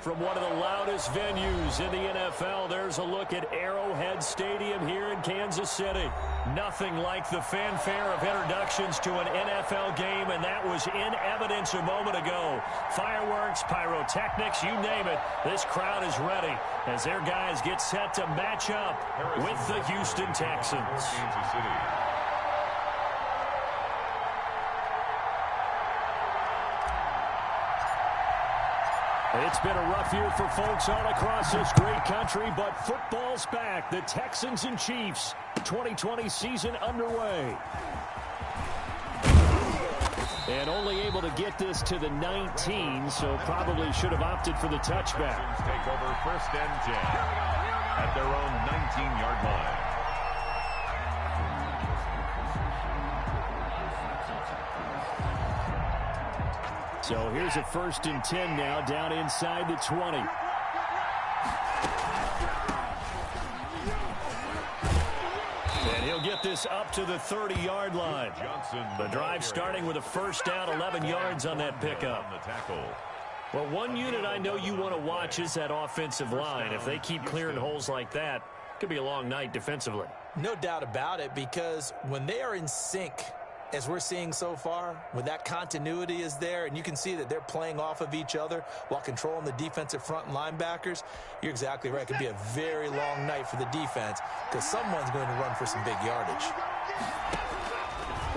from one of the loudest venues in the NFL. There's a look at Arrowhead Stadium here in Kansas City. Nothing like the fanfare of introductions to an NFL game, and that was in evidence a moment ago. Fireworks, pyrotechnics, you name it. This crowd is ready as their guys get set to match up with the Houston Texans. Kansas City. It's been a rough year for folks all across this great country, but football's back. The Texans and Chiefs, 2020 season underway. And only able to get this to the 19, so probably should have opted for the touchback. Texans take over 1st and 10 at their own 19-yard line. So here's a 1st and 10 now, down inside the 20. And he'll get this up to the 30-yard line. The drive starting with a 1st down, 11 yards on that pickup. Well, one unit I know you want to watch is that offensive line. If they keep clearing holes like that, it could be a long night defensively. No doubt about it, because when they are in sync, as we're seeing so far, when that continuity is there and you can see that they're playing off of each other while controlling the defensive front and linebackers, you're exactly right. It could be a very long night for the defense because someone's going to run for some big yardage.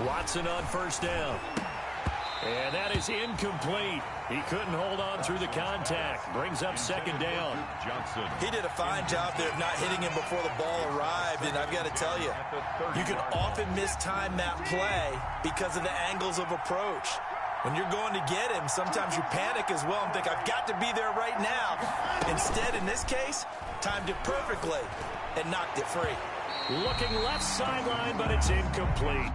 Watson on 1st down. And that is incomplete. He couldn't hold on through the contact. Brings up 2nd down. He did a fine job there of not hitting him before the ball arrived, and I've got to tell you, you can often mistime that play because of the angles of approach. When you're going to get him, sometimes you panic as well and think, I've got to be there right now. Instead, in this case, timed it perfectly and knocked it free. Looking left sideline, but it's incomplete.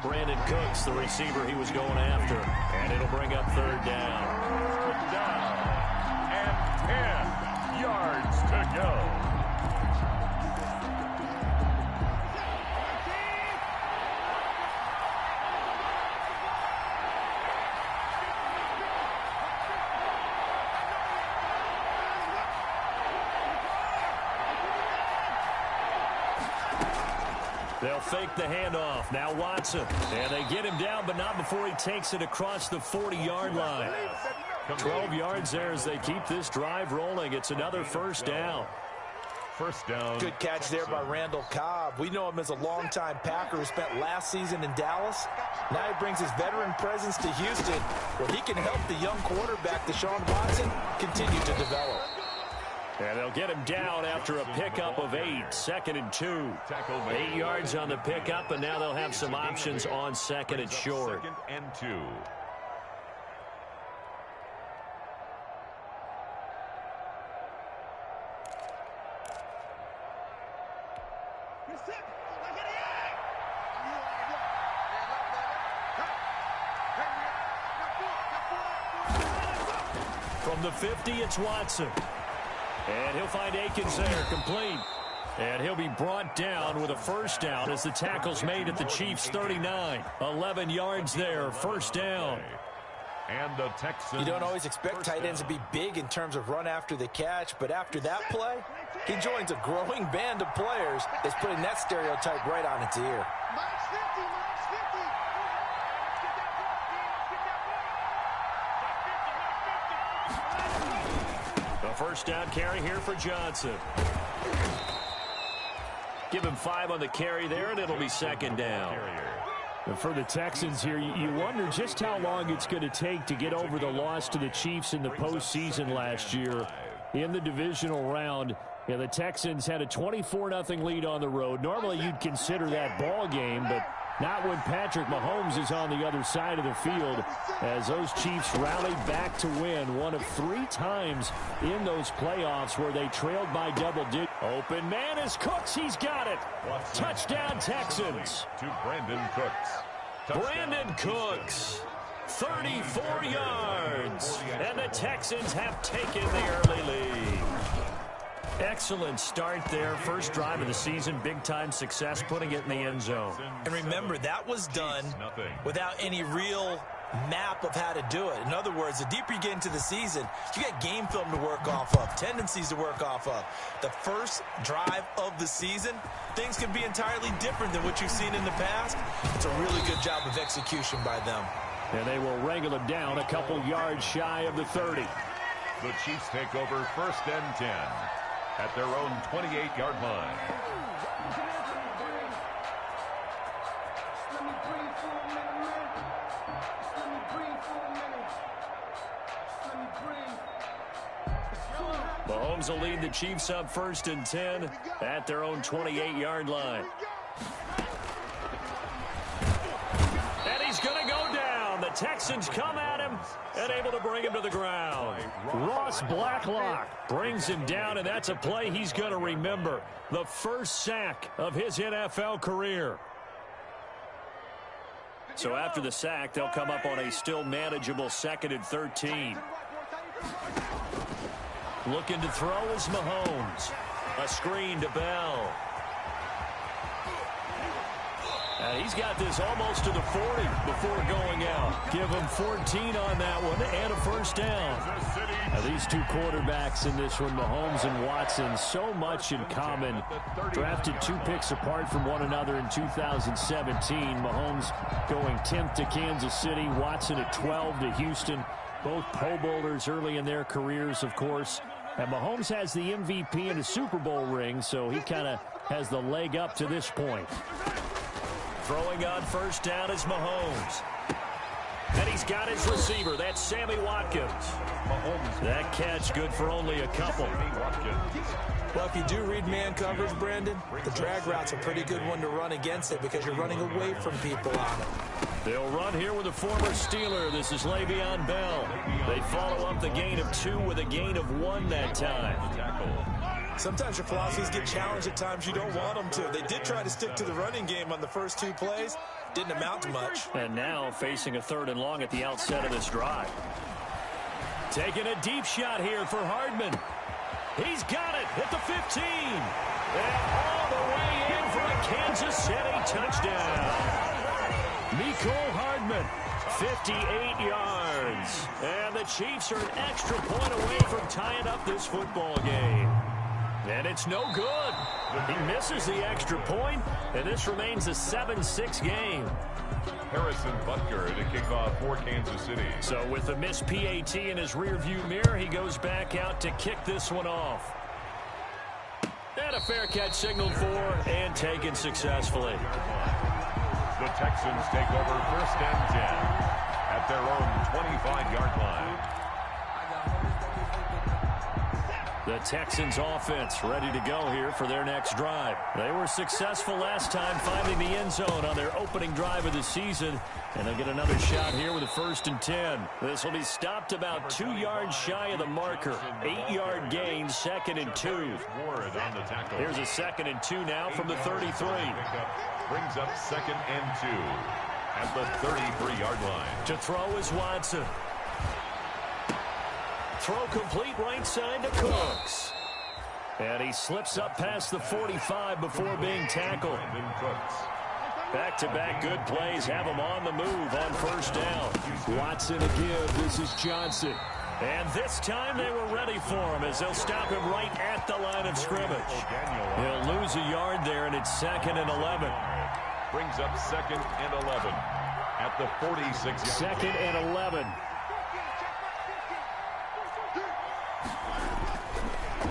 Brandon Cooks, the receiver he was going after. And it'll bring up 3rd down. And 10 yards to go. They'll fake the handoff. Now Watson. And they get him down, but not before he takes it across the 40-yard line. 12 yards there as they keep this drive rolling. It's another 1st down. 1st down. Good catch there by Randall Cobb. We know him as a longtime Packer who spent last season in Dallas. Now he brings his veteran presence to Houston, where he can help the young quarterback, Deshaun Watson, continue to develop. And they'll get him down after a pickup of 8. 2nd and 2. 8 yards on the pickup, and now they'll have some options on 2nd and short. 2nd and 2. From the 50, it's Watson. And he'll find Akins there, complete. And he'll be brought down with a 1st down as the tackle's made at the Chiefs' 39. 11 yards there, 1st down. And the Texans. You don't always expect tight ends to be big in terms of run after the catch, but after that play, he joins a growing band of players that's putting that stereotype right on its ear. A 1st down carry here for Johnson. Give him 5 on the carry there, and it'll be second down. And for the Texans here, you wonder just how long it's going to take to get over the loss to the Chiefs in the postseason last year in the divisional round. Yeah, the Texans had a 24-0 lead on the road. Normally you'd consider that ball game, but not when Patrick Mahomes is on the other side of the field, as those Chiefs rallied back to win one of 3 times in those playoffs where they trailed by double digits. Open man is Cooks. He's got it. Touchdown, Texans. To Brandon Cooks. Brandon Cooks, 34 yards. And the Texans have taken the early lead. Excellent start there. First drive of the season. Big-time success putting it in the end zone. And remember, that was done without any real map of how to do it. In other words, the deeper you get into the season, you got game film to work off of, tendencies to work off of. The first drive of the season, things can be entirely different than what you've seen in the past. It's a really good job of execution by them. And they will wrangle him down a couple yards shy of the 30. The Chiefs take over 1st and 10 at their own 28-yard line. Mahomes will lead the Chiefs up 1st and 10 at their own 28-yard line. And he's going to go down. The Texans come at him and able to bring him to the ground. Ross Blacklock brings him down, and that's a play he's going to remember. The first sack of his NFL career. So after the sack, they'll come up on a still manageable 2nd and 13. Looking to throw is Mahomes. A screen to Bell. And he's got this almost to the 40 before going out. Give him 14 on that one and a first down. Now these two quarterbacks in this one, Mahomes and Watson, so much in common. Drafted 2 picks apart from one another in 2017. Mahomes going 10th to Kansas City. Watson at 12 to Houston. Both Pro Bowlers early in their careers, of course. And Mahomes has the MVP and a Super Bowl ring, so he kind of has the leg up to this point. Throwing on first down is Mahomes. And he's got his receiver. That's Sammy Watkins. Mahomes. That catch good for only a couple. Well, if you do read man coverage, Brandon, the drag route's a pretty good one to run against it because you're running away from people on it. They'll run here with a former Steeler. This is Le'Veon Bell. They follow up the gain of 2 with a gain of 1 that time. Sometimes your philosophies get challenged at times you don't want them to. They did try to stick to the running game on the first 2 plays. Didn't amount to much. And now facing a 3rd and long at the outset of this drive. Taking a deep shot here for Hardman. He's got it at the 15. And all the way in for a Kansas City touchdown. Mecole Hardman, 58 yards. And the Chiefs are an extra point away from tying up this football game. And it's no good. He misses the extra point, and this remains a 7-6 game. Harrison Butker to kick off for Kansas City. So with the missed PAT in his rearview mirror, he goes back out to kick this one off. And a fair catch signaled for and taken successfully. The Texans take over 1st and 10 at their own 25-yard line. The Texans offense ready to go here for their next drive. They were successful last time finding the end zone on their opening drive of the season. And they'll get another shot here with a 1st and 10. This will be stopped about 2 yards shy of the marker. 8-yard gain, 2nd and 2. Here's a 2nd and 2 now from the 33. Brings up 2nd and 2 at the 33-yard line. To throw is Watson. Throw complete right side to Cooks. And he slips up past the 45 before being tackled. Back-to-back good plays have him on the move on first down. Watson a give. This is Johnson. And this time they were ready for him as they'll stop him right at the line of scrimmage. He'll lose a yard there, and it's 2nd and 11. Brings up 2nd and 11 at the 46. 2nd and 11.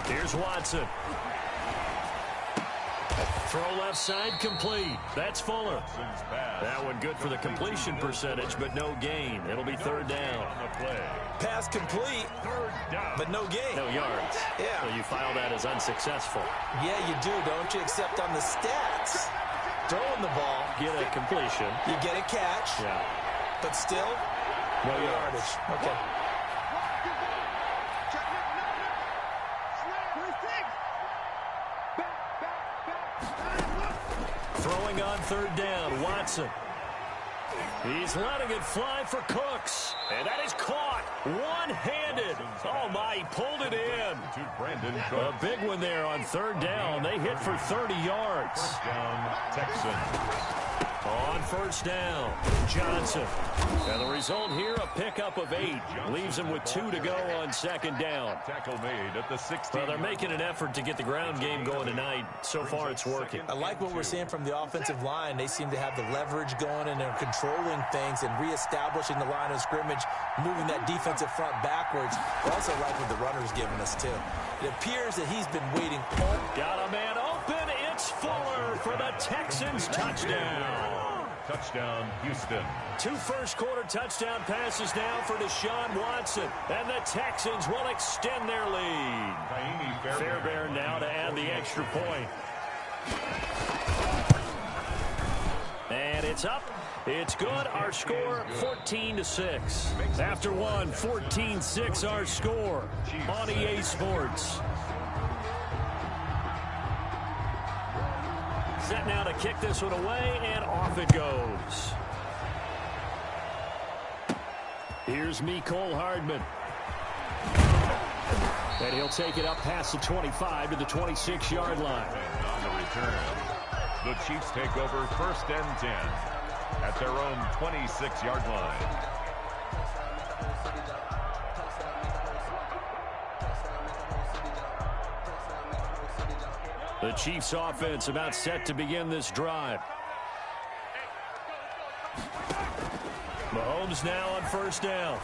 Here's Watson. Throw left side complete. That's Fuller. That one good for the completion percentage, but no gain. It'll be third down. Pass complete, but no gain. No yards. Yeah. So you file that as unsuccessful. Yeah, you do, don't you? Except on the stats, throwing the ball, Get a completion. you get a catch, Yeah. but still, no yardage. Okay. Throwing on third down, Watson. He's letting it fly for Cooks. And that is caught one-handed. Oh, my, he pulled it in. A big one there on third down. They hit for 30 yards. First down, Texans. On first down, Johnson. And the result here, a pickup of 8. Leaves him with 2 to go on second down. Tackle made at the 16. Well, they're making an effort to get the ground game going tonight. So far, it's working. I like what we're seeing from the offensive line. They seem to have the leverage going, and they're controlling things and reestablishing the line of scrimmage, moving that defensive front backwards. I also like what the runner's giving us, too. It appears that he's been waiting. Got a man open. It's Fuller for the Texans touchdown. Touchdown, Houston. 2 first-quarter touchdown passes now for Deshaun Watson. And the Texans will extend their lead. Fairbairn now to add the extra point. And it's up. It's good. Our score, 14-6. After one, 14-6 our score on EA Sports. Set now to kick this one away, and off it goes. Here's Mecole Hardman. And he'll take it up past the 25 to the 26-yard line. And on the return, the Chiefs take over first and 10 at their own 26-yard line. The Chiefs offense about set to begin this drive. Mahomes now on first down.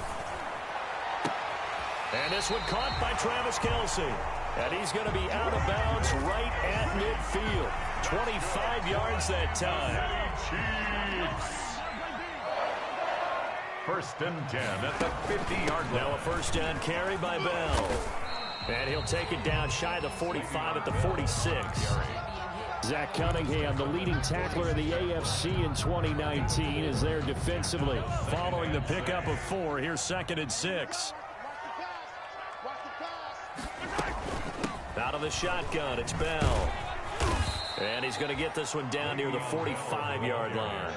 And this one caught by Travis Kelce. And he's going to be out of bounds right at midfield. 25 yards that time. Chiefs. First and 10 at the 50-yard line. Now a first down carry by Bell. And he'll take it down shy of the 45 at the 46. Zach Cunningham, the leading tackler in the AFC in 2019, is there defensively. Following the pickup of 4, here's second and 6. Out of the shotgun, it's Bell. And he's going to get this one down near the 45-yard line.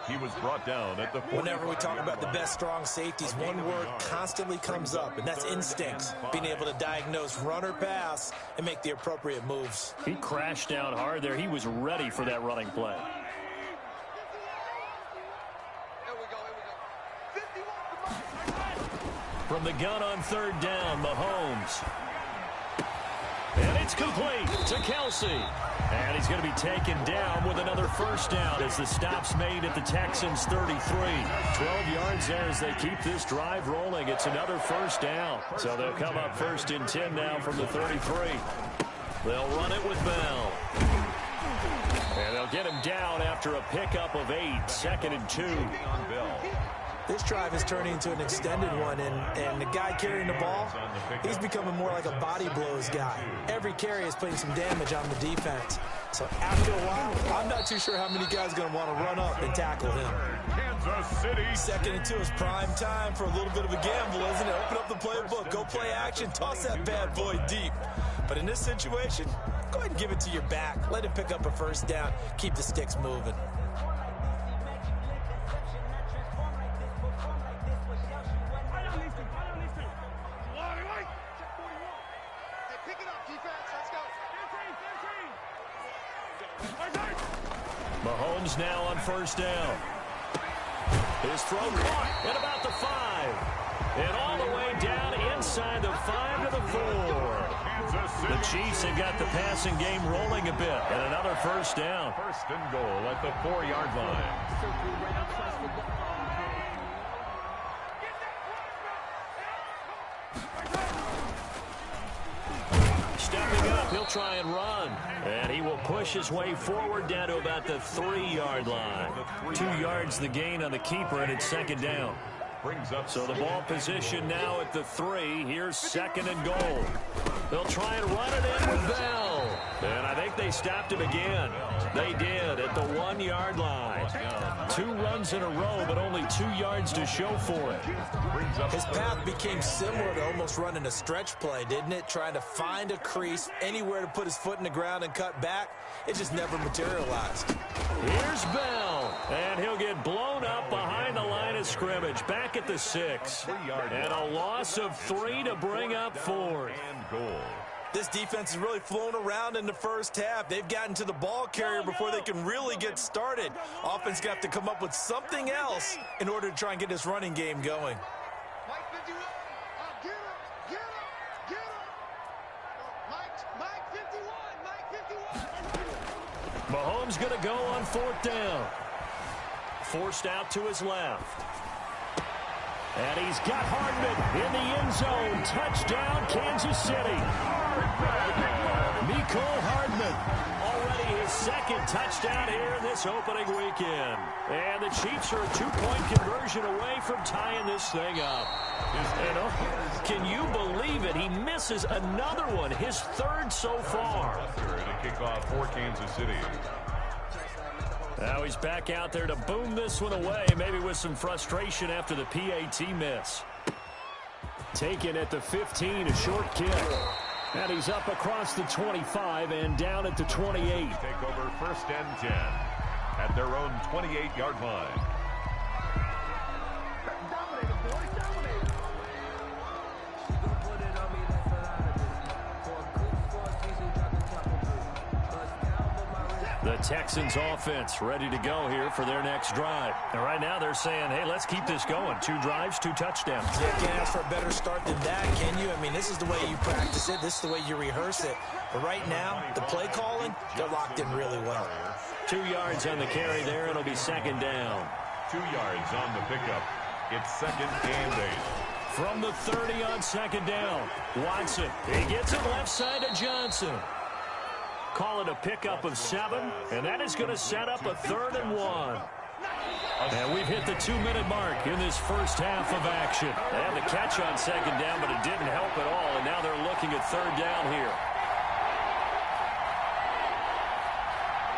He was brought down at the 45. Whenever we talk about the best strong safeties, one word constantly comes up, and that's instincts. Being able to diagnose run or pass and make the appropriate moves. He crashed down hard there. He was ready for that running play. From the gun on third down, Mahomes. And it's complete to Kelce. And he's going to be taken down with another first down as the stop's made at the Texans' 33. 12 yards there as they keep this drive rolling. It's another first down. So they'll come up first and 10 now from the 33. They'll run it with Bell. And they'll get him down after a pickup of 8. Second and 2. This drive is turning into an extended one, and the guy carrying the ball, he's becoming more like a body blows guy. Every carry is putting some damage on the defense. So after a while, I'm not too sure how many guys are going to want to run up and tackle him. Kansas City. Second and 2 is prime time for a little bit of a gamble, isn't it? Open up the playbook, go play action, toss that bad boy deep. But in this situation, go ahead and give it to your back. Let him pick up a first down. Keep the sticks moving. Mahomes now on first down. His throw caught at about the 5. And all the way down inside the 5 to the 4. The Chiefs have got the passing game rolling a bit. And another first down. First and goal at the 4-yard line. stepping up. He'll try and run. And he will push his way forward down to about the 3-yard line. 2 yards the gain on the keeper, and it's second down. So the ball position now at the 3. Here's second and goal. They'll try and run it in with Bell. And I think they stopped him again. They did at the 1-yard line. 2 runs in a row, but only 2 yards to show for it. His path became similar to almost running a stretch play, didn't it? Trying to find a crease, anywhere to put his foot in the ground and cut back. It just never materialized. Here's Bell, and he'll get blown up behind the line of scrimmage, back at the 6. And a loss of 3 to bring up 4th. This defense has really flown around in the first half. They've gotten to the ball carrier before they can really get started. Offense going to have to come up with something else in order to try and get this running game going. Mahomes going to go on 4th down. Forced out to his left. And he's got Hardman in the end zone. Touchdown, Kansas City. Mecole Hardman, already his second touchdown here in this opening weekend. And the Chiefs are a 2-point conversion away from tying this thing up. And can you believe it? He misses another one, his 3rd so far. A kickoff for Kansas City. Now he's back out there to boom this one away, maybe with some frustration after the PAT miss. Taken at the 15, a short kick. And he's up across the 25 and down at the 28. Take over 1st and 10 at their own 28-yard line. The Texans offense ready to go here for their next drive. And right now they're saying, hey, let's keep this going. 2 drives, 2 touchdowns. Yeah, can't ask for a better start than that, can you? I mean, this is the way you practice it. This is the way you rehearse it. But right now, the play calling, they're locked in really well. 2 yards on the carry there. It'll be second down. 2 yards on the pickup. It's 2nd and 8. From the 30 on second down, Watson. He gets it left side to Johnson. Call it a pickup of 7, and that is going to set up a 3rd and 1. And we've hit the 2-minute mark in this first half of action. They had the catch on second down, but it didn't help at all, and now they're looking at 3rd down here.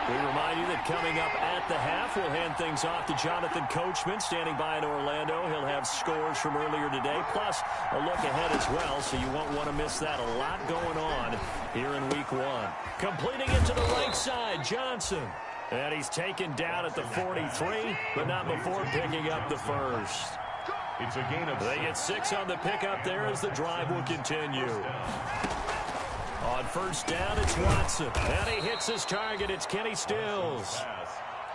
We remind you that coming up at the half, we'll hand things off to Jonathan Coachman, standing by in Orlando. He'll have scores from earlier today, plus a look ahead as well, so you won't want to miss that. A lot going on here in Week 1. Completing it to the right side, Johnson. And he's taken down at the 43, but not before picking up the 1st. It's a gain of 6. They get 6 on the pickup there as the drive will continue. On 1st down, it's Watson. And he hits his target. It's Kenny Stills.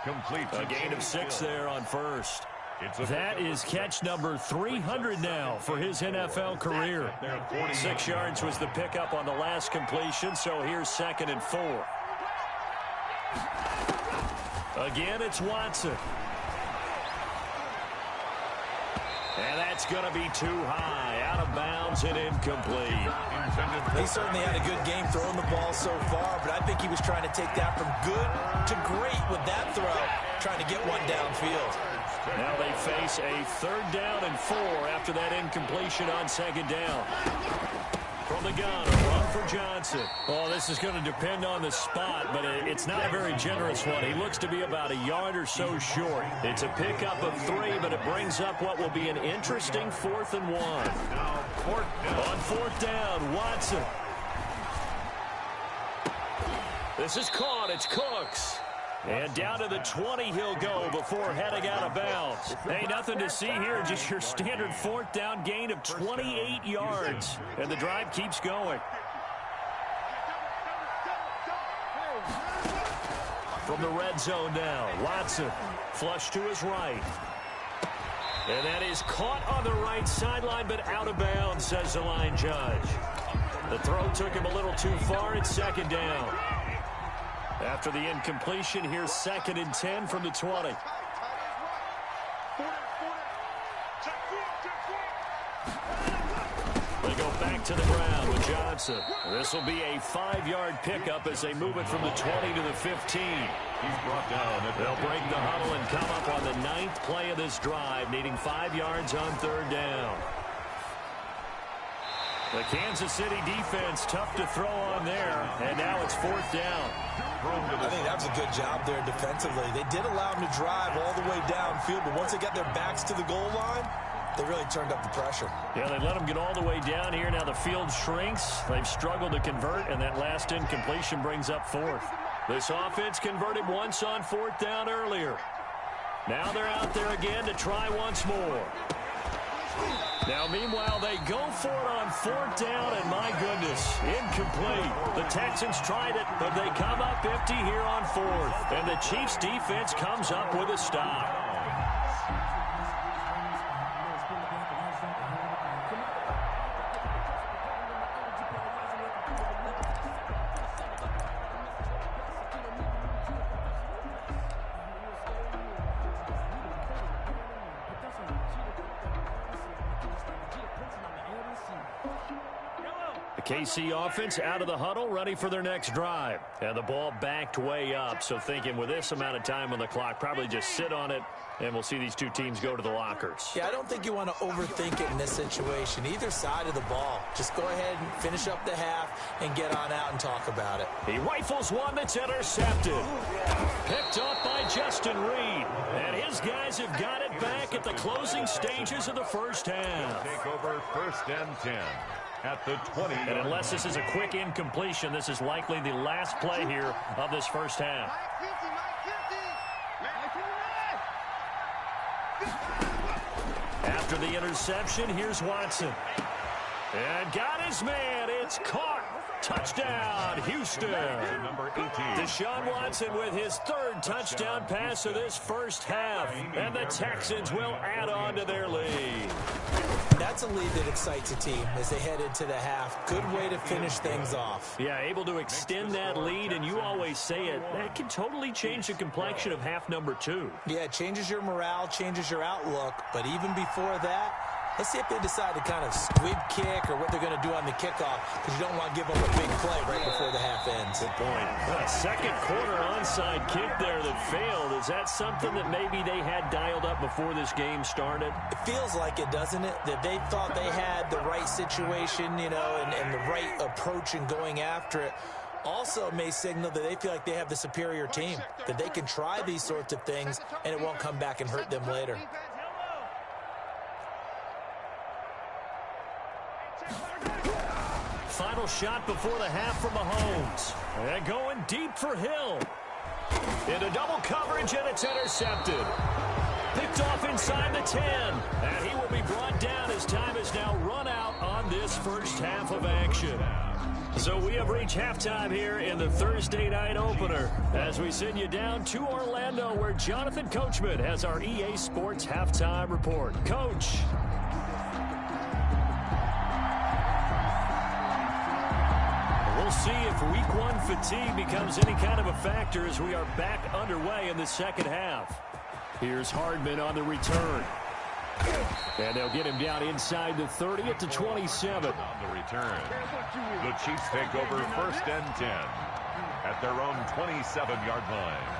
Complete. A gain of 6 there on 1st. That is catch number 300 now for his NFL career. 6 yards was the pickup on the last completion, so here's 2nd and 4. Again, it's Watson. And that's going to be too high. Out of bounds and incomplete. He certainly had a good game throwing the ball so far, but I think he was trying to take that from good to great with that throw, trying to get one downfield. Now they face a 3rd down and 4 after that incompletion on second down. From the gun, a run for Johnson. Oh, this is going to depend on the spot, but it's not a very generous one. He looks to be about a yard or so short. It's a pickup of 3, but it brings up what will be an interesting 4th and 1. On 4th down, Watson. This is caught. It's Cooks. And down to the 20 he'll go before heading out of bounds. Hey, nothing to see here, just your standard 4th down gain of 28 yards. And the drive keeps going. From the red zone now, Watson, flush to his right. And that is caught on the right sideline, but out of bounds, says the line judge. The throw took him a little too far. It's 2nd down. After the incompletion, here's 2nd and 10 from the 20. They go back back to the ground with Johnson. This will be a 5-yard pickup as they move it from the 20 to the 15. He's brought down. They'll break the huddle and come up on the 9th play of this drive, needing 5 yards on 3rd down. The Kansas City defense, tough to throw on there, and now it's 4th down. I think that was a good job there defensively. They did allow them to drive all the way downfield, but once they got their backs to the goal line, they really turned up the pressure. Yeah, they let them get all the way down here. Now the field shrinks. They've struggled to convert, and that last incompletion brings up 4th. This offense converted once on 4th down earlier. Now they're out there again to try once more. Now, meanwhile, they go for it on 4th down, and my goodness, incomplete. The Texans tried it, but they come up empty here on 4th. And the Chiefs' defense comes up with a stop. KC offense out of the huddle, ready for their next drive. And the ball backed way up, so thinking with this amount of time on the clock, probably just sit on it, and we'll see these two teams go to the lockers. Yeah, I don't think you want to overthink it in this situation. Either side of the ball. Just go ahead and finish up the half and get on out and talk about it. He rifles one that's intercepted. Picked off by Justin Reed. And his guys have got it back at the closing stages of the first half. Take over 1st and 10. At the 20. And unless this is a quick incompletion, this is likely the last play here of this first half. After the interception, here's Watson. And got his man. It's caught. Touchdown, Houston. Number 18. Deshaun Watson with his 3rd touchdown pass of this first half. And the Texans will add on to their lead. That's a lead that excites a team as they head into the half. Good way to finish things off. Yeah, able to extend that lead, and you always say it, that can totally change the complexion of half number 2. Yeah, it changes your morale, changes your outlook, but even before that, let's see if they decide to kind of squib kick or what they're going to do on the kickoff, because you don't want to give up a big play right before the half ends. Good point. A second quarter onside kick there that failed. Is that something that maybe they had dialed up before this game started? It feels like it, doesn't it? That they thought they had the right situation, you know, and the right approach in going after it. Also may signal that they feel like they have the superior team, that they can try these sorts of things and it won't come back and hurt them later. Final shot before the half from Mahomes. And going deep for Hill. Into double coverage, and it's intercepted. Picked off inside the 10. And he will be brought down as time is now run out on this first half of action. So we have reached halftime here in the Thursday night opener as we send you down to Orlando where Jonathan Coachman has our EA Sports halftime report. Coach. We'll see if week 1 fatigue becomes any kind of a factor as we are back underway in the second half. Here's Hardman on the return. And they'll get him down inside the 30 at the 27. On the return, the Chiefs take over 1st and 10 at their own 27-yard line.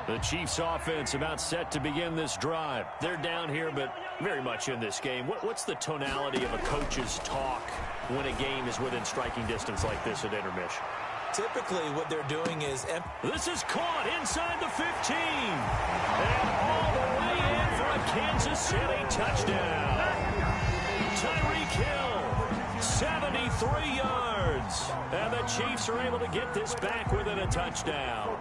The Chiefs offense about set to begin this drive. They're down here, but very much in this game. What's the tonality of a coach's talk when a game is within striking distance like this at intermission? Typically, what they're doing is... This is caught inside the 15. And all the way in for a Kansas City touchdown. Tyreek Hill, 73 yards. And the Chiefs are able to get this back within a touchdown.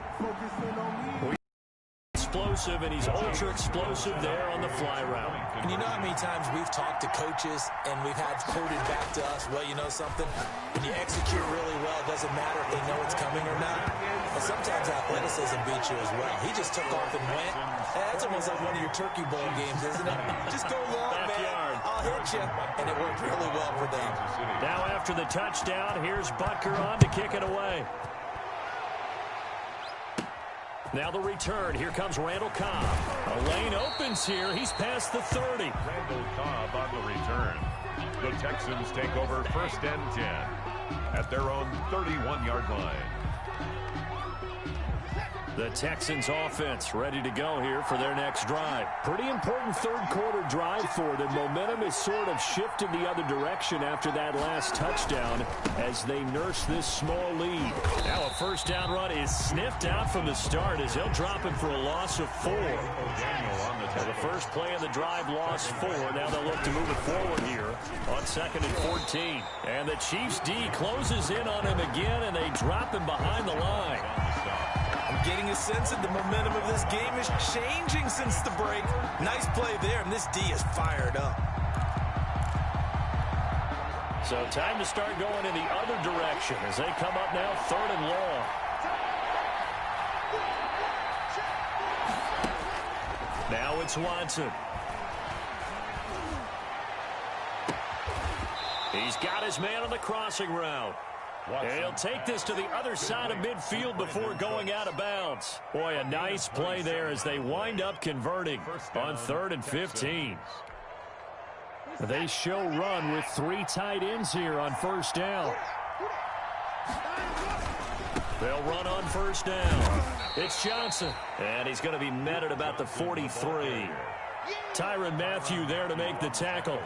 Explosive, and he's ultra explosive there on the fly route. And you know how many times we've talked to coaches and we've had quoted back to us, well, you know something? When you execute really well, it doesn't matter if they know it's coming or not. And sometimes athleticism beats you as well. He just took off and went. Hey, that's almost like one of your Turkey Bowl games, isn't it? Just go long, man. I'll hit you. And it worked really well for them. Now after the touchdown, here's Butker on to kick it away. Now the return. Here comes Randall Cobb. A lane opens here. He's past the 30. Randall Cobb on the return. The Texans take over 1st and 10 at their own 31-yard line. The Texans offense ready to go here for their next drive. Pretty important third-quarter drive for them. Momentum has sort of shifted the other direction after that last touchdown as they nurse this small lead. Now a first down run is sniffed out from the start as they'll drop him for a loss of 4. So the first play of the drive, lost 4. Now they'll look to move it forward here on 2nd and 14. And the Chiefs D closes in on him again, and they drop him behind the line. I'm getting a sense that the momentum of this game is changing since the break. Nice play there, and this D is fired up. So time to start going in the other direction as they come up now 3rd and long. Now it's Watson. He's got his man on the crossing route. And he'll take this to the other side of midfield before going out of bounds. Boy, a nice play there as they wind up converting on 3rd and 15. They show run with 3 tight ends here on 1st down. They'll run on 1st down. It's Johnson, and he's going to be met at about the 43. Tyrann Mathieu there to make the tackle.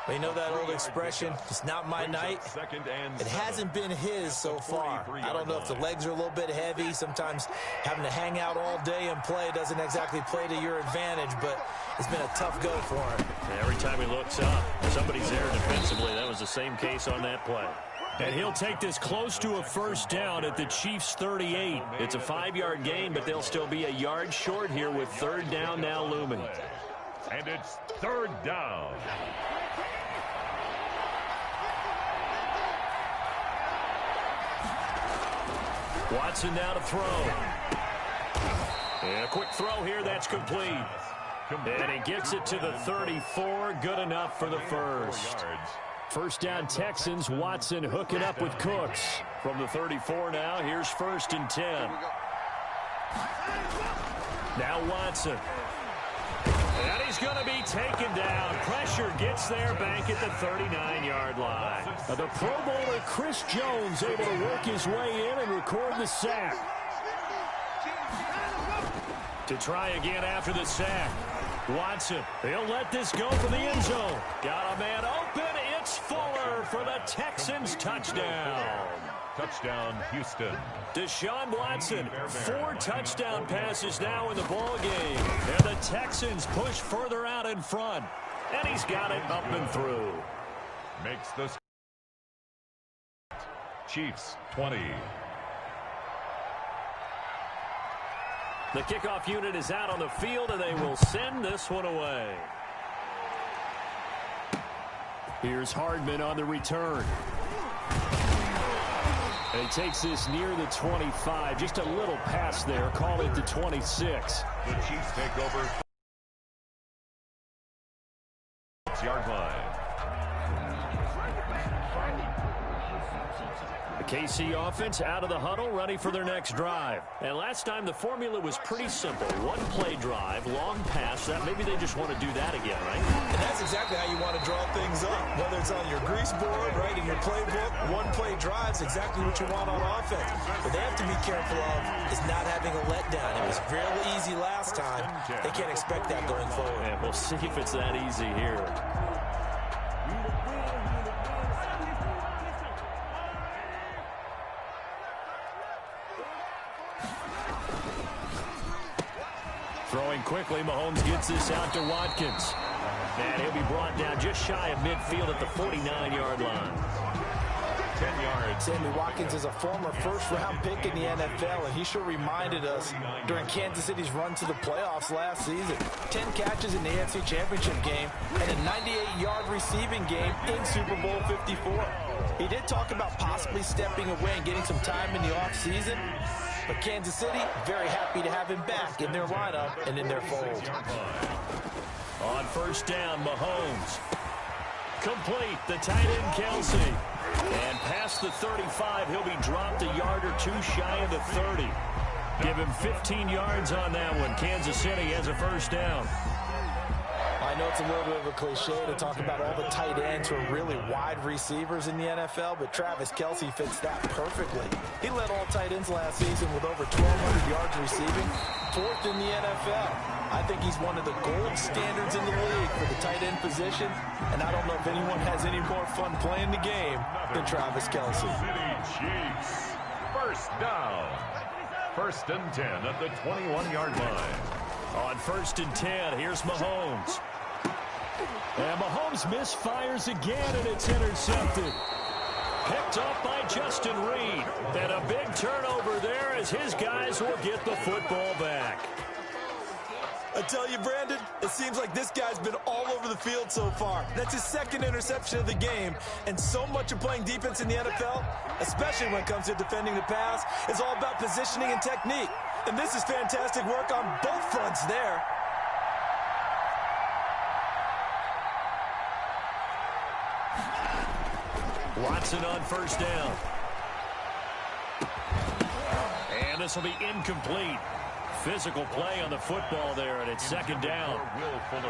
Well, you know that old expression, it's not my night. It hasn't been his so far. I don't know if the legs are a little bit heavy. Sometimes having to hang out all day and play doesn't exactly play to your advantage, but it's been a tough go for him. Every time he looks up, somebody's there defensively. That was the same case on that play. And he'll take this close to a first down at the Chiefs' 38. It's a 5-yard gain, but they'll still be a yard short here with 3rd down now looming. And it's 3rd down. Watson now to throw. And a quick throw here, that's complete. And he gets it to the 34, good enough for the first. First down Texans, Watson hooking up with Cooks. From the 34 now, here's 1st and 10. Now Watson. And he's going to be taken down. Pressure gets there back at the 39-yard line. The Pro Bowler Chris Jones able to work his way in and record the sack. To try again after the sack. Watson, he'll let this go for the end zone. Got a man open. It's Fuller for the Texans touchdown. Touchdown, Houston. Deshaun Watson, 4 touchdown passes now in the ball game. And the Texans push further out in front. And he's got it up and through. Makes the Chiefs 20. The kickoff unit is out on the field, and they will send this one away. Here's Hardman on the return. And he takes this near the 25. Just a little pass there. Call it the 26. The Chiefs take over 6-yard line. The KC offense out of the huddle, ready for their next drive. And last time the formula was pretty simple. 1-play drive, long pass. That maybe they just want to do that again, right? And that's exactly how you want to draw things up. Whether it's on your grease board, right, in your playbook, 1-play drives exactly what you want on offense. What they have to be careful of is not having a letdown. It was fairly easy last time. They can't expect that going forward. And we'll see if it's that easy here. Throwing quickly, Mahomes gets this out to Watkins. And he'll be brought down just shy of midfield at the 49-yard line. 10 yards. Sammy Watkins is a former first-round pick in the NFL, and he sure reminded us during Kansas City's run to the playoffs last season. 10 catches in the AFC Championship game and a 98-yard receiving game in Super Bowl 54. He did talk about possibly stepping away and getting some time in the offseason, but Kansas City, very happy to have him back in their lineup and in their fold. On first down, Mahomes. Complete, the tight end, Kelsey. And past the 35, he'll be dropped a yard or two shy of the 30. Give him 15 yards on that one. Kansas City has a first down. I know it's a little bit of a cliche to talk about all the tight ends who are really wide receivers in the NFL, but Travis Kelce fits that perfectly. He led all tight ends last season with over 1,200 yards receiving, 4th in the NFL. I think he's one of the gold standards in the league for the tight end position, and I don't know if anyone has any more fun playing the game than Travis Kelce. City Chiefs. First down. 1st and 10 at the 21-yard line. On 1st and 10, here's Mahomes. And Mahomes misfires again, and it's intercepted. Picked up by Justin Reed. And a big turnover there as his guys will get the football back. I tell you, Brandon, it seems like this guy's been all over the field so far. That's his 2nd interception of the game. And so much of playing defense in the NFL, especially when it comes to defending the pass, is all about positioning and technique. And this is fantastic work on both fronts there. Watson on 1st down. And this will be incomplete. Physical play on the football there, and it's 2nd down.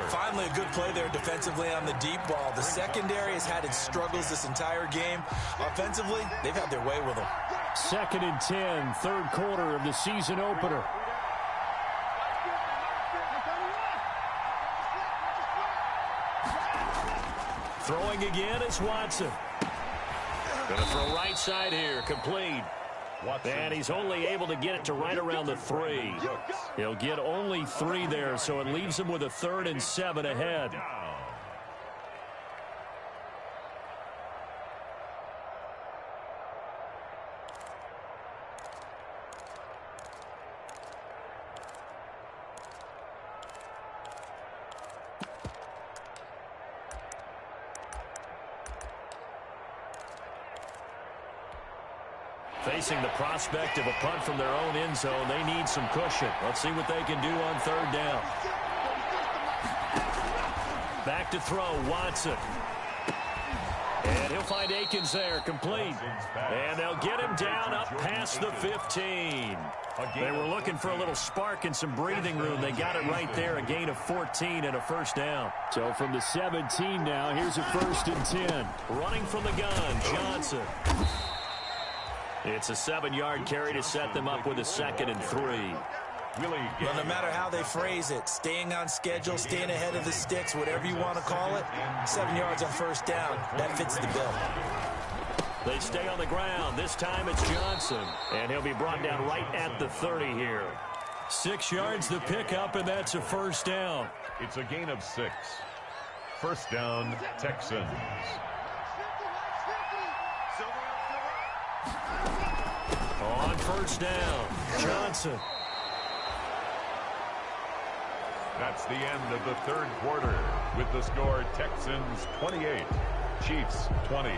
Finally, a good play there defensively on the deep ball. The secondary has had its struggles this entire game. Offensively, they've had their way with them. 2nd and 10, 3rd quarter of the season opener. Throwing again is Watson. Going to throw right side here, complete. And he's only able to get it to right around the 3. He'll get only 3 there, so it leaves him with a 3rd and 7 ahead. Facing the prospect of a punt from their own end zone, they need some cushion. Let's see what they can do on 3rd down. Back to throw, Watson. And he'll find Akins there, complete. And they'll get him down up past the 15. They were looking for a little spark and some breathing room. They got it right there, a gain of 14 and a 1st down. So from the 17 now, here's a 1st and 10. Running from the gun, Johnson. It's a 7-yard carry to set them up with a 2nd and 3. Well, no matter how they phrase it, staying on schedule, staying ahead of the sticks, whatever you want to call it, 7 yards on 1st down, that fits the bill. They stay on the ground. This time it's Johnson. And he'll be brought down right at the 30 here. 6 yards the pickup, and that's a 1st down. It's a gain of 6. 1st down, Texans. On 1st down, Johnson. That's the end of the 3rd quarter with the score Texans 28, Chiefs 20.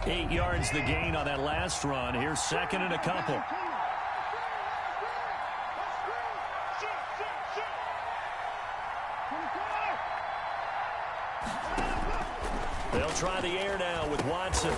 Eight yards the gain on that last run. Here's 2nd and a couple. They'll try the air now with Watson.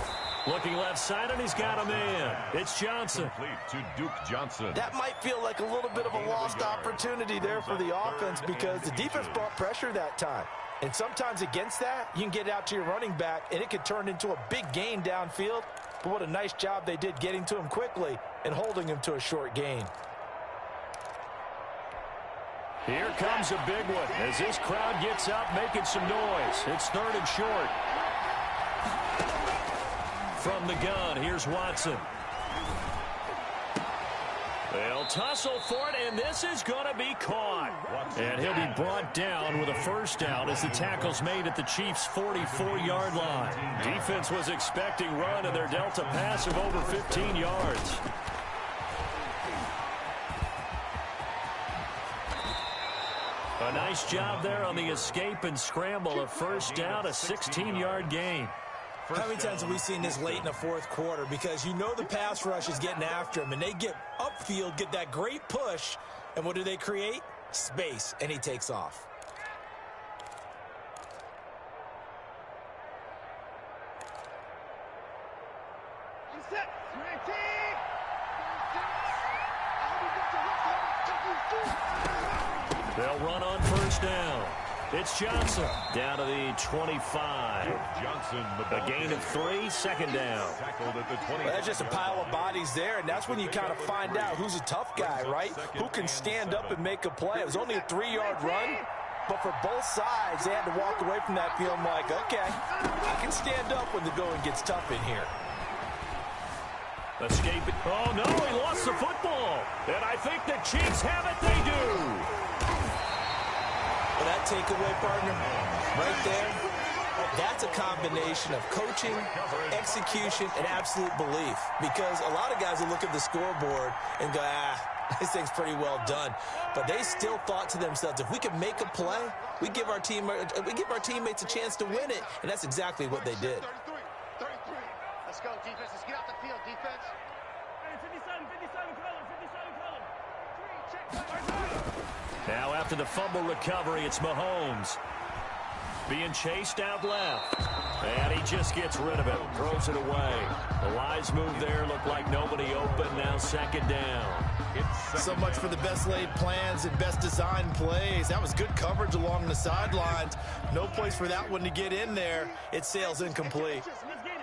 Looking left side, and he's got a man. It's Johnson. Complete to Duke Johnson. That might feel like a little bit of a lost opportunity there for the offense because the defense brought pressure that time. And sometimes against that, you can get it out to your running back, and it could turn into a big gain downfield. But what a nice job they did getting to him quickly and holding him to a short gain. Here comes a big one as this crowd gets up making some noise. It's 3rd and short. From the gun, here's Watson. They'll tussle for it, and this is going to be caught. And he'll be brought down with a 1st down as the tackle's made at the Chiefs' 44-yard line. Defense was expecting run, and they're dealt a pass of over 15 yards. A nice job there on the escape and scramble. A 1st down, a 16-yard gain. How many times have we seen this late in the 4th quarter? Because you know the pass rush is getting after him, and they get upfield, get that great push, and what do they create? Space, and he takes off. They'll run on first down. It's Johnson down to the 25. Johnson, A gain of 3, second down. Tackled at the 20. Well, that's just a pile of bodies there, and that's when you kind of find out who's a tough guy, right? Who can stand up and make a play. It was only a 3-yard run, but for both sides, they had to walk away from that feeling like, okay, I can stand up when the going gets tough in here. Escaping. Oh, no, he lost the football. And I think the Chiefs have it. They do. Well, that takeaway, partner, right there, that's a combination of coaching, execution, and absolute belief. Because a lot of guys will look at the scoreboard and go, this thing's pretty well done. But they still thought to themselves, if we can make a play, we give our teammates a chance to win it. And that's exactly what they did. 33. Let's go, defense. Let's get off the field, defense. 57 color. Now after the fumble recovery, it's Mahomes. Being chased out left. And he just gets rid of it. Throws it away. The wise move there. Looked like nobody open. Now second down. So much for the best laid plans and best designed plays. That was good coverage along the sidelines. No place for that one to get in there. It sails incomplete.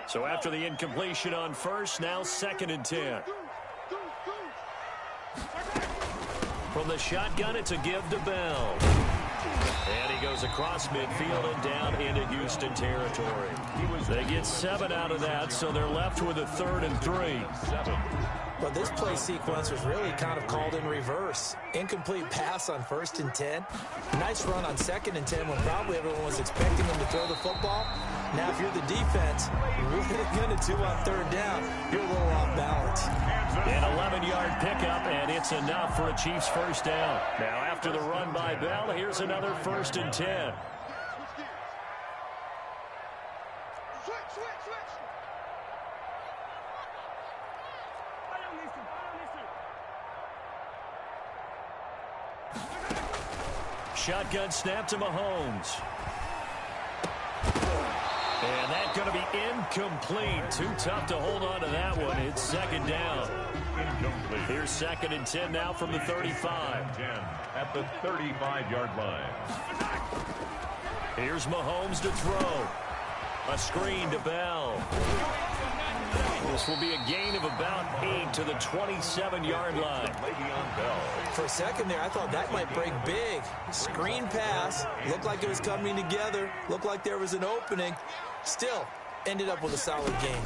So after the incompletion on first, now second and 10. From the shotgun, it's a give to Bell. And he goes across midfield and down into Houston territory. They get 7 out of that, so they're left with a 3rd and 3. But this play sequence was really kind of called in reverse. Incomplete pass on 1st and 10. Nice run on 2nd and 10 when probably everyone was expecting him to throw the football. Now, if you're the defense, what are you going to do on 3rd down? You're a little off balance. An 11-yard pickup, and it's enough for a Chiefs first down. Now, after the run by Bell, here's another 1st and 10. Shotgun snap to Mahomes. And that's going to be incomplete. Too tough to hold on to that one. It's second down. Incomplete. Here's 2nd and 10 now from the 35. 10 at the 35-yard line. Here's Mahomes to throw. A screen to Bell. This will be a gain of about 8 to the 27-yard line. For a second there, I thought that might break big. Screen pass. Looked like it was coming together. Looked like there was an opening. Still, ended up with a solid game.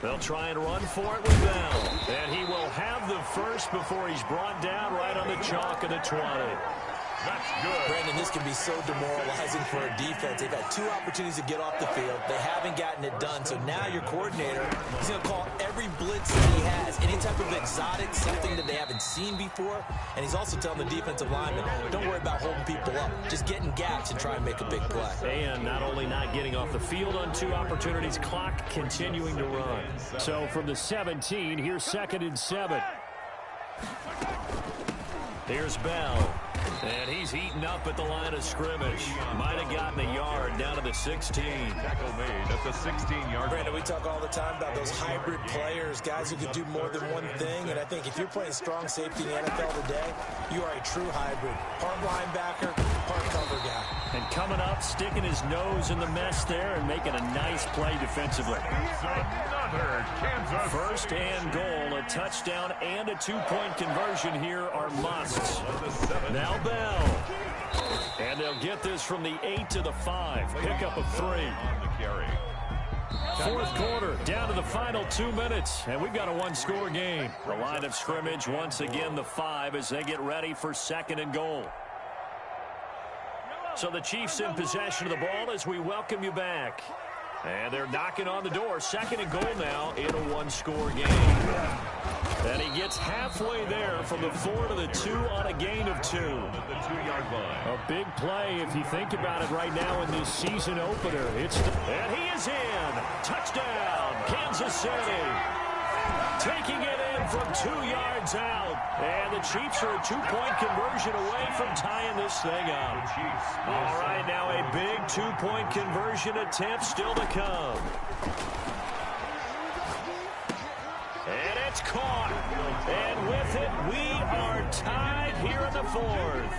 They'll try and run for it with Bell. And he will have the first before he's brought down right on the chalk of the 20. That's good. Brandon, this can be so demoralizing for a defense. They've had 2 opportunities to get off the field. They haven't gotten it done. So now your coordinator is going to call every blitz that he has, any type of exotic, something that they haven't seen before. And he's also telling the defensive lineman, don't worry about holding people up. Just get in gaps and try and make a big play. And not only not getting off the field on 2 opportunities, clock continuing to run. So from the 17, here's 2nd and 7. Here's Bell. And he's heating up at the line of scrimmage. Might have gotten a yard down to the 16. Tackle made at the 16-yard. Brandon, we talk all the time about those hybrid players, guys who can do more than one thing. And I think if you're playing strong safety in the NFL today, you are a true hybrid. Part linebacker, part cover guy. And coming up, sticking his nose in the mess there and making a nice play defensively. Another Kansas. First and goal, a touchdown and a 2-point conversion here are musts. Now Bell. And they'll get this from the 8 to the 5. Pickup of 3. On the carry. 4th quarter, down to the final 2 minutes. And we've got a 1-score game. The line of scrimmage, once again, the 5 as they get ready for 2nd and goal. So the Chiefs in possession of the ball as we welcome you back. And they're knocking on the door. 2nd and goal now in a 1-score game. And he gets halfway there from the 4 to the 2 on a gain of 2. At the 2-yard line. A big play if you think about it right now in this season opener. And he is in. Touchdown, Kansas City. Taking it in from 2 yards out. And the Chiefs are a 2-point conversion away from tying this thing up. All right, now a big 2-point conversion attempt still to come. That's caught. And with it, we are tied here in the fourth.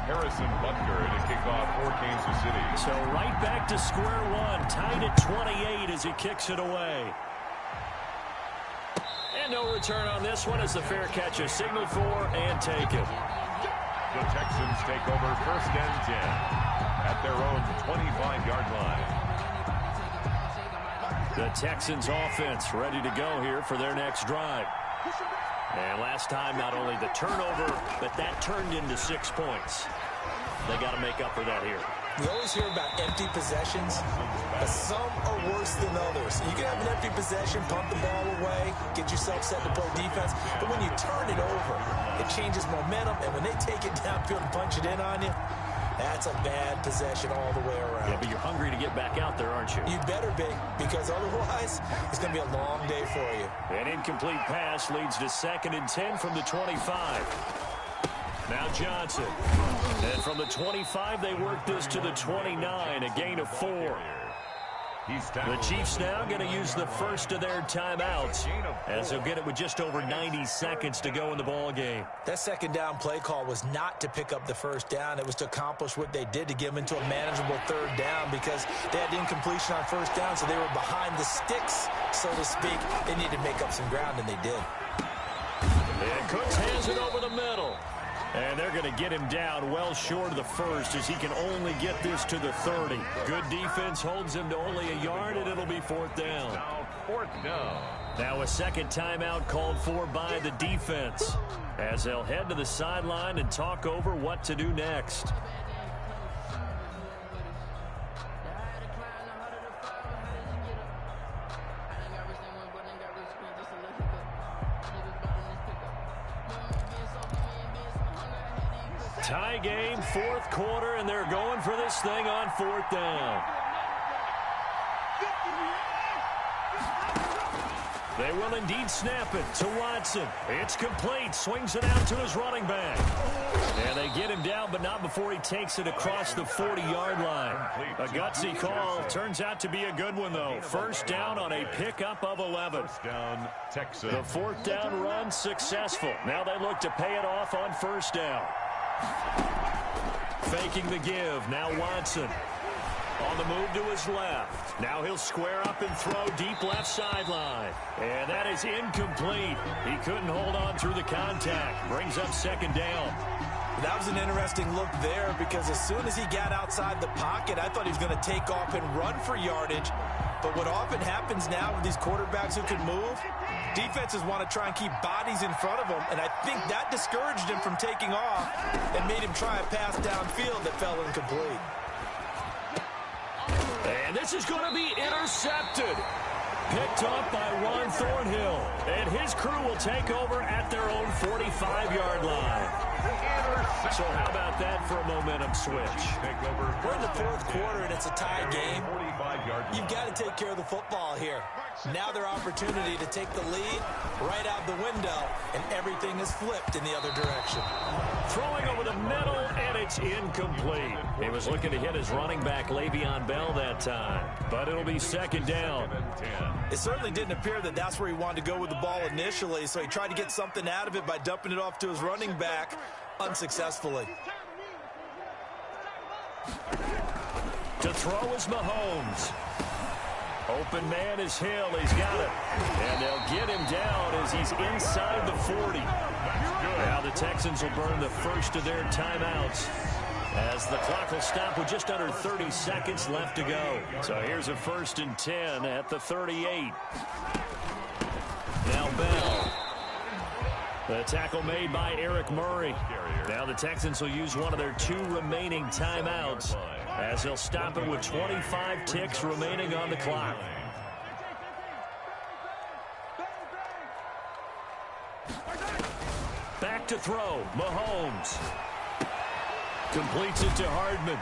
Harrison Butker to kick off for Kansas City. So right back to square one, tied at 28 as he kicks it away. And no return on this one as the fair catch is signaled for and taken. The Texans take over 1st and 10 at their own 25-yard line. The Texans offense ready to go here for their next drive. And last time, not only the turnover, but that turned into 6 points. They got to make up for that here. We always hear about empty possessions, but some are worse than others. You can have an empty possession, punt the ball away, get yourself set to play defense, but when you turn it over, it changes momentum, and when they take it downfield and punch it in on you, that's a bad possession all the way around. Yeah, but you're hungry to get back out there, aren't you? You better be, because otherwise, it's going to be a long day for you. An incomplete pass leads to 2nd and 10 from the 25. Now Johnson. And from the 25, they work this to the 29, a gain of 4. The Chiefs now going to use the first of their timeouts as they'll get it with just over 90 seconds to go in the ball game. That 2nd down play call was not to pick up the 1st down. It was to accomplish what they did to get them into a manageable 3rd down because they had incompletion on 1st down, so they were behind the sticks, so to speak. They needed to make up some ground, and they did. And Cooks hands it over the middle. And they're going to get him down well short of the 1st as he can only get this to the 30. Good defense holds him to only a yard, and it'll be 4th down. Now 4th down. Now a 2nd timeout called for by the defense as they'll head to the sideline and talk over what to do next. Tie game, 4th quarter, and they're going for this thing on 4th down. They will indeed snap it to Watson. It's complete. Swings it out to his running back. And they get him down, but not before he takes it across the 40-yard line. A gutsy call. Turns out to be a good one, though. 1st down on a pickup of 11. 1st down, Texas. The 4th down run successful. Now they look to pay it off on 1st down. Faking the give. Now Watson on the move to his left. Now he'll square up and throw deep left sideline. And that is incomplete. He couldn't hold on through the contact. Brings up 2nd down. That was an interesting look there because as soon as he got outside the pocket, I thought he was going to take off and run for yardage. But what often happens now with these quarterbacks who can move, defenses want to try and keep bodies in front of them, and I think that discouraged him from taking off and made him try a pass downfield that fell incomplete. And this is going to be intercepted. Picked up by Ron Thornhill. And his crew will take over at their own 45-yard line. So how about that for a momentum switch? We're in the 4th quarter, and it's a tie game. You've got to take care of the football here. Now their opportunity to take the lead right out the window, and everything is flipped in the other direction. Throwing over the middle, and it's incomplete. He was looking to hit his running back, Le'Veon Bell, that time. But it'll be 2nd down. It certainly didn't appear that that's where he wanted to go with the ball initially, so he tried to get something out of it by dumping it off to his running back unsuccessfully. To throw is Mahomes. Open man is Hill. He's got it. And they'll get him down as he's inside the 40. Now the Texans will burn the first of their timeouts as the clock will stop with just under 30 seconds left to go. So here's a 1st and 10 at the 38. Now Bell. The tackle made by Eric Murray. Now the Texans will use one of their 2 remaining timeouts as they'll stop it with 25 ticks remaining on the clock. Back to throw. Mahomes. Completes it to Hardman.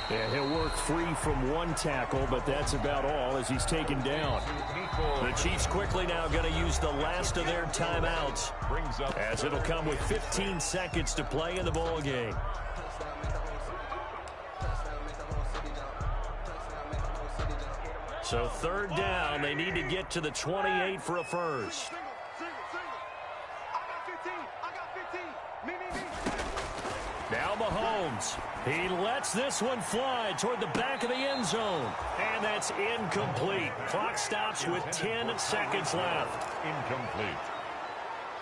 And he'll work free from 1 tackle, but that's about all as he's taken down. The Chiefs quickly now going to use the last of their timeouts as it'll come with 15 seconds to play in the ball game. So 3rd down, they need to get to the 28 for a first. Mahomes. He lets this one fly toward the back of the end zone. And that's incomplete. Clock stops with 10 seconds left. Incomplete.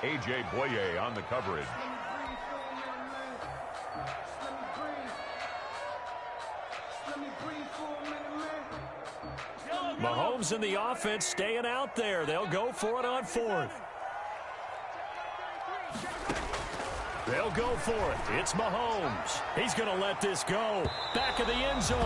A.J. Boye on the coverage. Mahomes and the offense staying out there. They'll go for it on 4th. They'll go for it. It's Mahomes. He's going to let this go. Back of the end zone.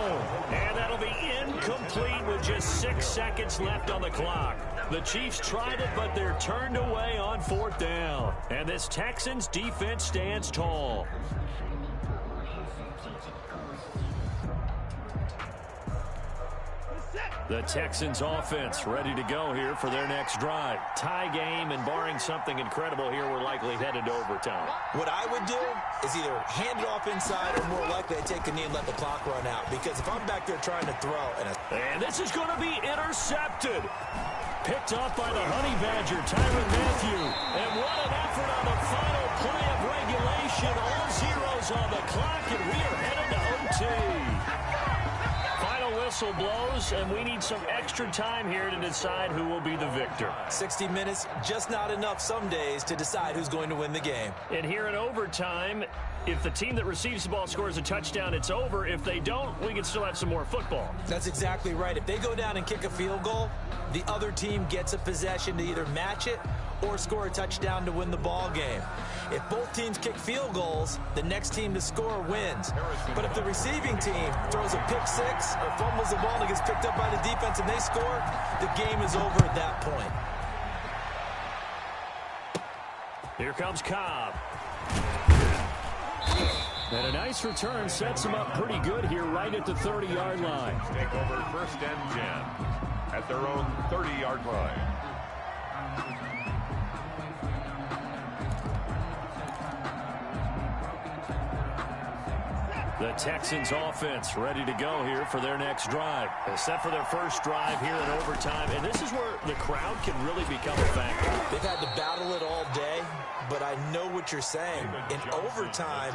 And that'll be incomplete with just 6 seconds left on the clock. The Chiefs tried it, but they're turned away on 4th down. And this Texans defense stands tall. The Texans offense ready to go here for their next drive. Tie game, and barring something incredible here, we're likely headed to overtime. What I would do is either hand it off inside or more likely I take a knee and let the clock run out. Because if I'm back there trying to throw... And this is going to be intercepted. Picked up by the Honey Badger, Tyrann Mathieu. And what an effort on the final play of regulation. All zeros on the clock, and we are headed to OT. Whistle blows, and we need some extra time here to decide who will be the victor. 60 minutes, just not enough some days to decide who's going to win the game. And here in overtime, if the team that receives the ball scores a touchdown, it's over. If they don't, we can still have some more football. That's exactly right. If they go down and kick a field goal, the other team gets a possession to either match it or score a touchdown to win the ball game. If both teams kick field goals, the next team to score wins. But if the receiving team throws a pick six or fumbles the ball and it gets picked up by the defense and they score, the game is over at that point. Here comes Cobb. And a nice return sets him up pretty good here right at the 30-yard line. Take over 1st and 10 at their own 30-yard line. The Texans offense ready to go here for their next drive. They're set for their first drive here in overtime, and this is where the crowd can really become a factor. They've had to battle it all day, but I know what you're saying. In overtime,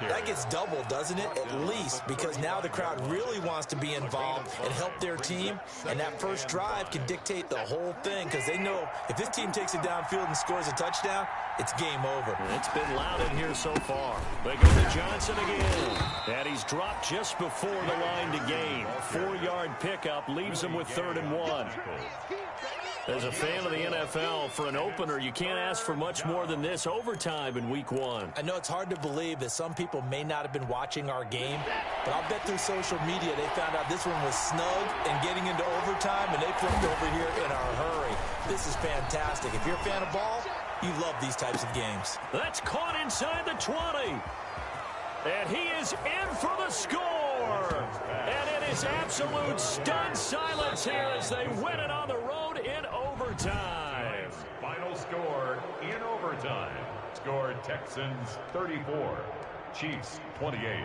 that gets doubled, doesn't it? At least, because now the crowd really wants to be involved and help their team, and that first drive can dictate the whole thing, because they know if this team takes it downfield and scores a touchdown, it's game over. It's been loud in here so far. They go to Johnson again. And he's dropped just before the line to gain. 4-yard pickup leaves him with 3rd and 1. As a fan of the NFL, for an opener, you can't ask for much more than this overtime in Week 1. I know it's hard to believe that some people may not have been watching our game, but I'll bet through social media they found out this one was snug and getting into overtime, and they flipped over here in a hurry. This is fantastic. If you're a fan of ball, you love these types of games. That's caught inside the 20. And he is in for the score. And it is absolute stunned silence here as they win it on the road in overtime. Final score in overtime. Score Texans 34, Chiefs 28.